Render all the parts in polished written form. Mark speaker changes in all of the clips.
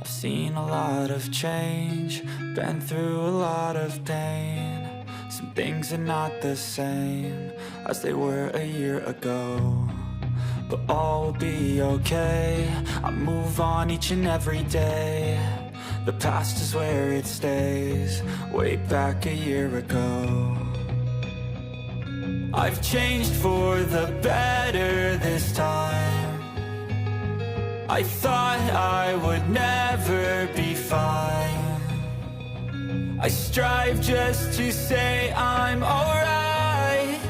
Speaker 1: I've seen a lot of change, been through a lot of pain. Some things are not the same as they were a year ago, but all will be okay. I move on each and every day. The past is where it stays, way back a year ago. I've changed for the better this time. I thought I would never be fine. I strive just to say I'm alright,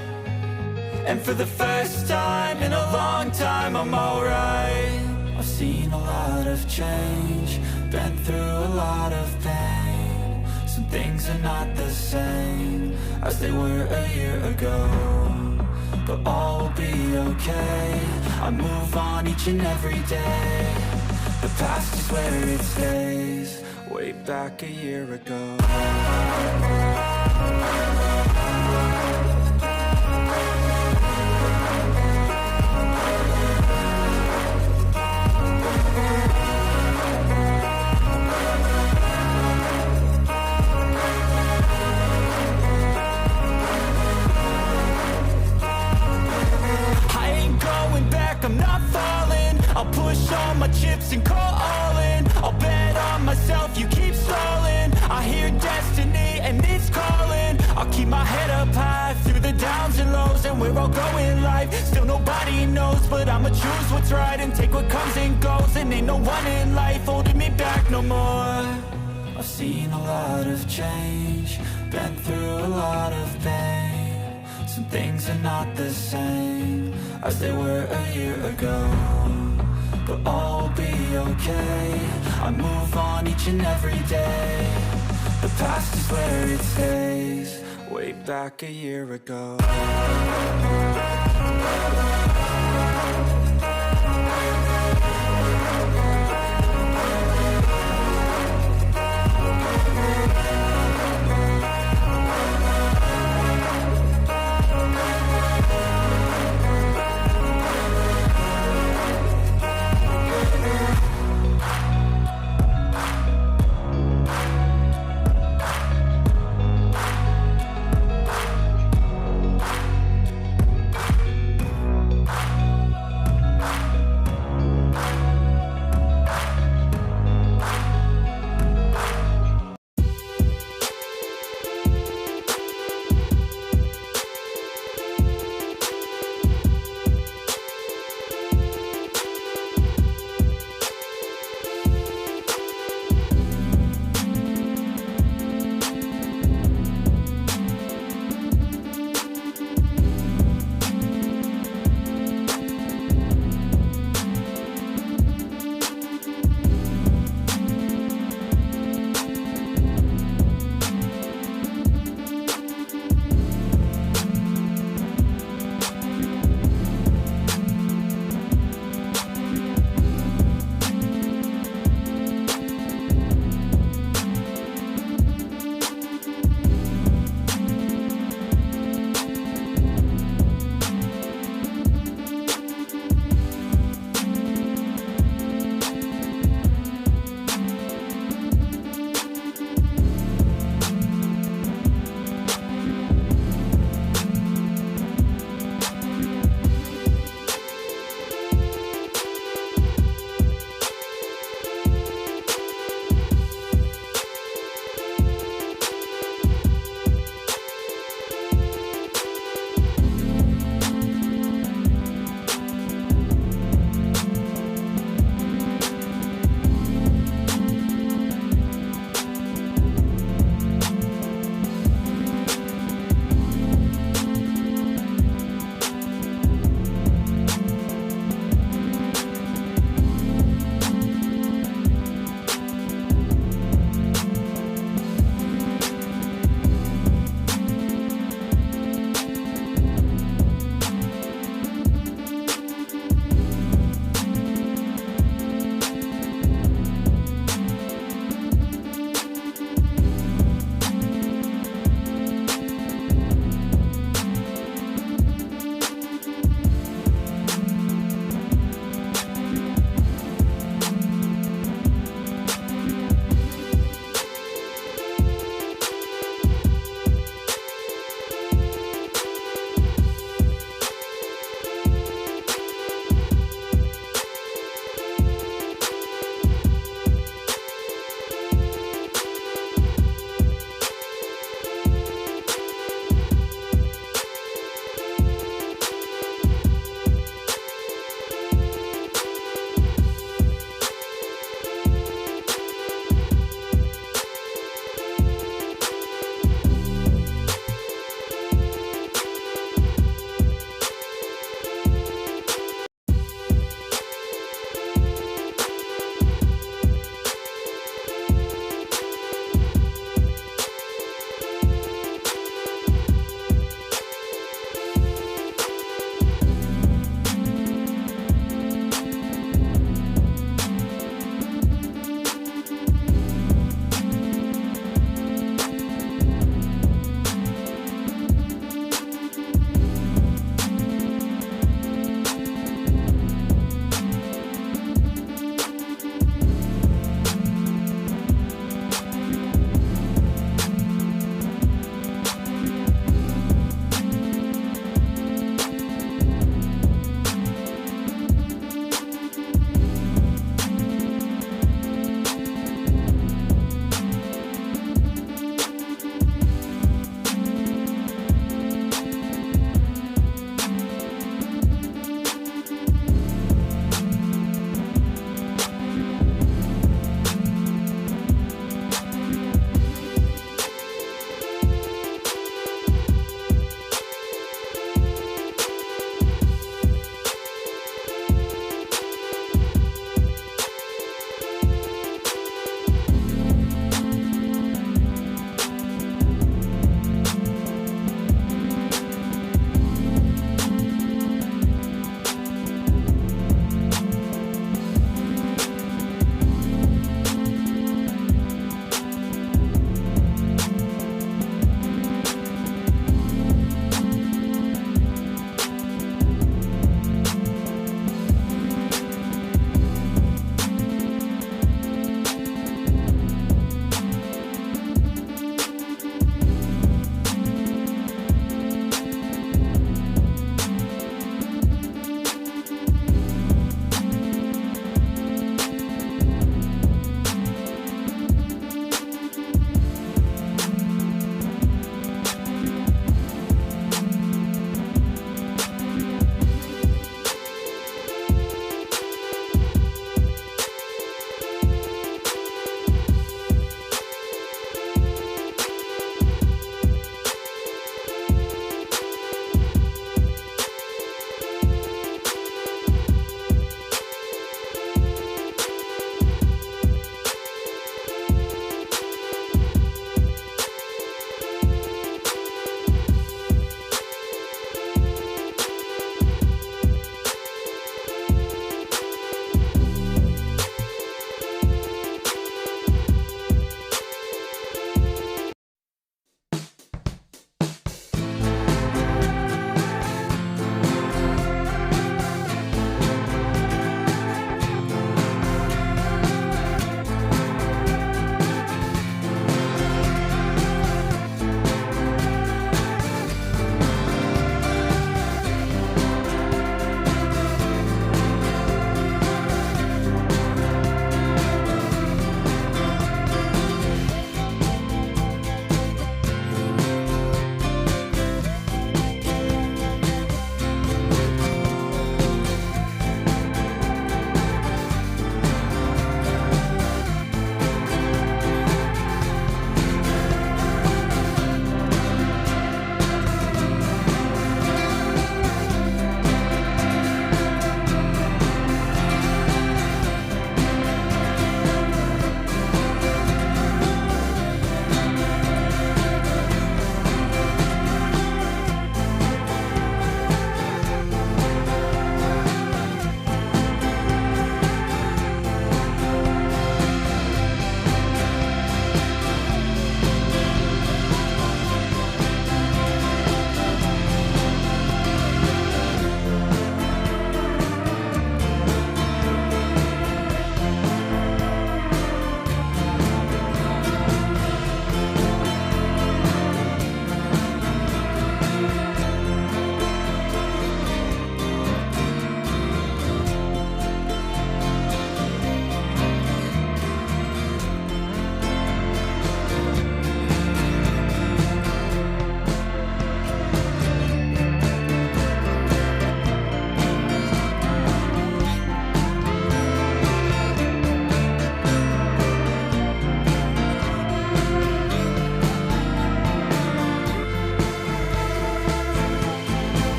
Speaker 1: and for the first time in a long time I'm alright. I've seen a lot of change, been through a lot of pain. Some things are not the same as they were a year ago, but all will be okay. I move on each and every day. The past is where it stays, way back a year ago. I'm not falling, I'll push all my chips and call all in. I'll bet on myself, you keep stalling. I hear destiny and it's calling. I'll keep my head up high through the downs and lows, and we're all going life. Still nobody knows, but I'ma choose what's right and take what comes and goes. And ain't no one in life holding me back no more. I've seen a lot of change, been through a lot of pain. Some things are not the same as they were a year ago, but all will be okay. I move on each and every day. The past is where it stays, way back a year ago.